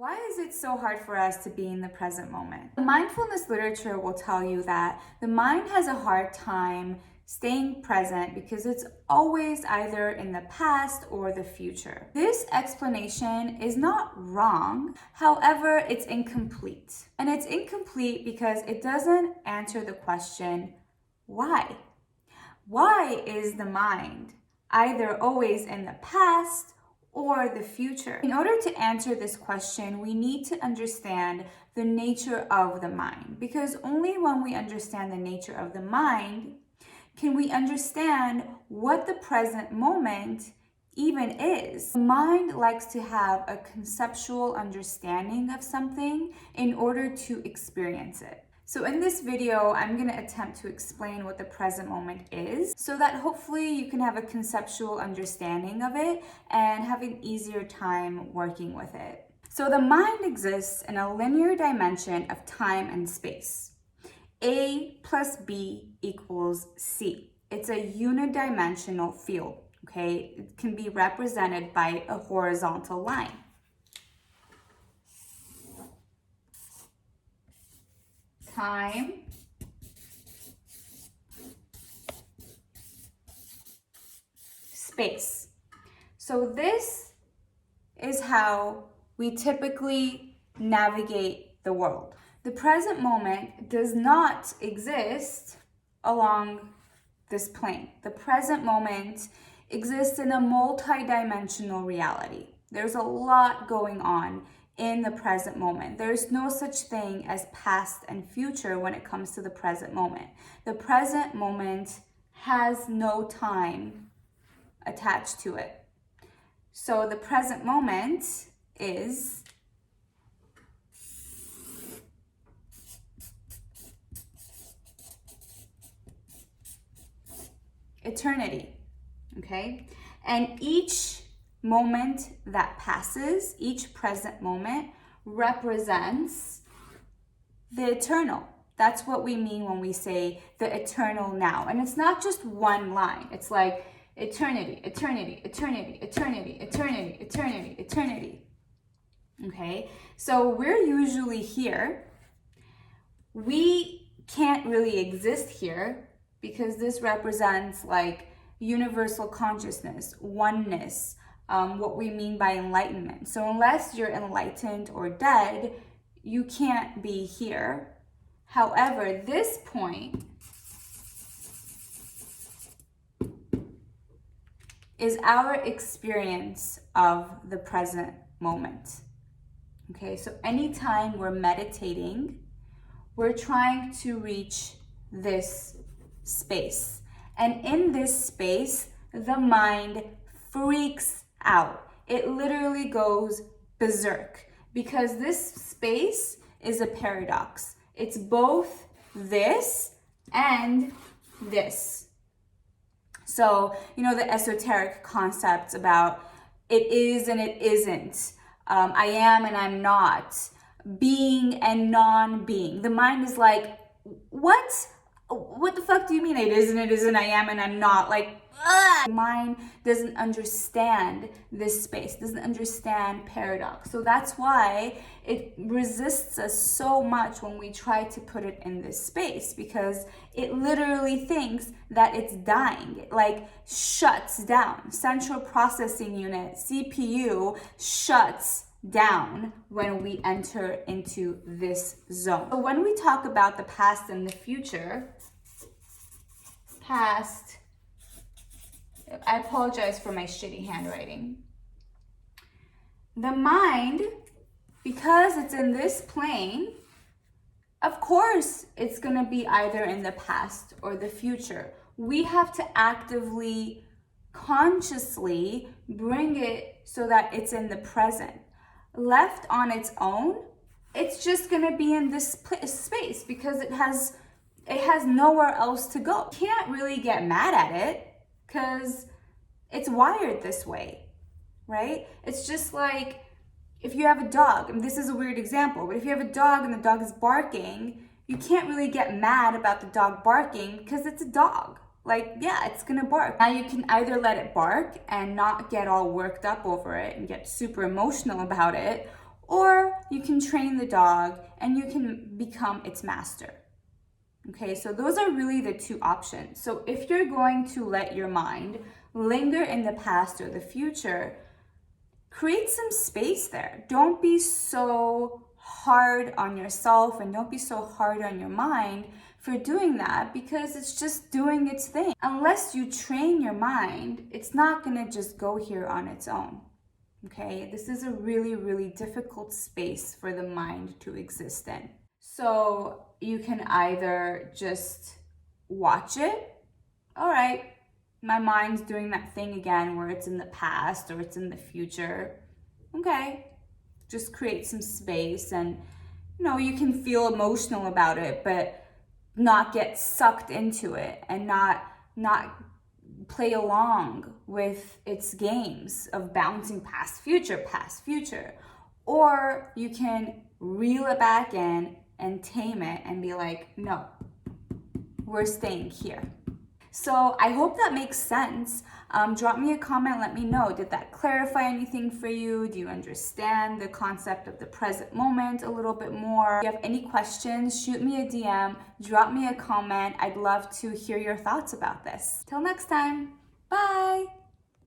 Why is it so hard for us to be in the present moment? The mindfulness literature will tell you that the mind has a hard time staying present because it's always either in the past or the future. This explanation is not wrong, however, it's incomplete. And it's incomplete because it doesn't answer the question, why? Why is the mind either always in the past or the future? In order to answer this question, we need to understand the nature of the mind, because only when we understand the nature of the mind can we understand what the present moment even is. The mind likes to have a conceptual understanding of something in order to experience it. So in this video, I'm going to attempt to explain what the present moment is so that hopefully you can have a conceptual understanding of it and have an easier time working with it. So the mind exists in a linear dimension of time and space. A plus B equals C. It's a unidimensional field, okay? It can be represented by a horizontal line. Time, space. So this is how we typically navigate the world. The present moment does not exist along this plane. The present moment exists in a multi-dimensional reality. There's a lot going on in the present moment. There's no such thing as past and future when it comes to the present moment. The present moment has no time attached to it. So the present moment is eternity, okay? And each moment that passes, each present moment represents the eternal. That's what we mean when we say the eternal now. And it's not just one line. It's like eternity, eternity, eternity, eternity, eternity, eternity, eternity. Okay? So we're usually here. We can't really exist here because this represents like universal consciousness, oneness, what we mean by enlightenment. So unless you're enlightened or dead, you can't be here. However, this point is our experience of the present moment. Okay, so anytime we're meditating, we're trying to reach this space. And in this space, the mind freaks out. It literally goes berserk because this space is a paradox. It's both this and this. So, you know, the esoteric concepts about it is and it isn't, I am and I'm not, being and non-being. The mind is like, what? What the fuck do you mean it is and it isn't, I am and I'm not? Like, ugh! The mind doesn't understand this space, doesn't understand paradox. So that's why it resists us so much when we try to put it in this space, because it literally thinks that it's dying. It like shuts down. Central processing unit, CPU, shuts down when we enter into this zone. So when we talk about the past and the future, past, I apologize for my shitty handwriting. The mind, because it's in this plane, of course it's gonna be either in the past or the future. We have to actively, consciously bring it so that it's in the present. Left on its own, it's just gonna be in this space because it has nowhere else to go. You can't really get mad at it because it's wired this way, right? It's just like if you have a dog, and this is a weird example, but if you have a dog and the dog is barking, you can't really get mad about the dog barking because it's a dog. Like, yeah, it's gonna bark. Now you can either let it bark and not get all worked up over it and get super emotional about it, or can train the dog, and you can become its master. Okay, so those are really the two options. So if you're going to let your mind linger in the past or the future, create some space there. Don't be so hard on yourself and don't be so hard on your mind for doing that, because it's just doing its thing. Unless you train your mind, it's not gonna just go here on its own. Okay, this is a really, really difficult space for the mind to exist in. So you can either just watch it. All right, my mind's doing that thing again where it's in the past or it's in the future. Okay, just create some space, and you can feel emotional about it, but not get sucked into it and not play along with its games of bouncing past future. Or you can reel it back in and tame it and be like, no, we're staying here. So I hope that makes sense. Drop me a comment, let me know. Did that clarify anything for you? Do you understand the concept of the present moment a little bit more? If you have any questions, shoot me a DM, drop me a comment. I'd love to hear your thoughts about this. Till next time, bye.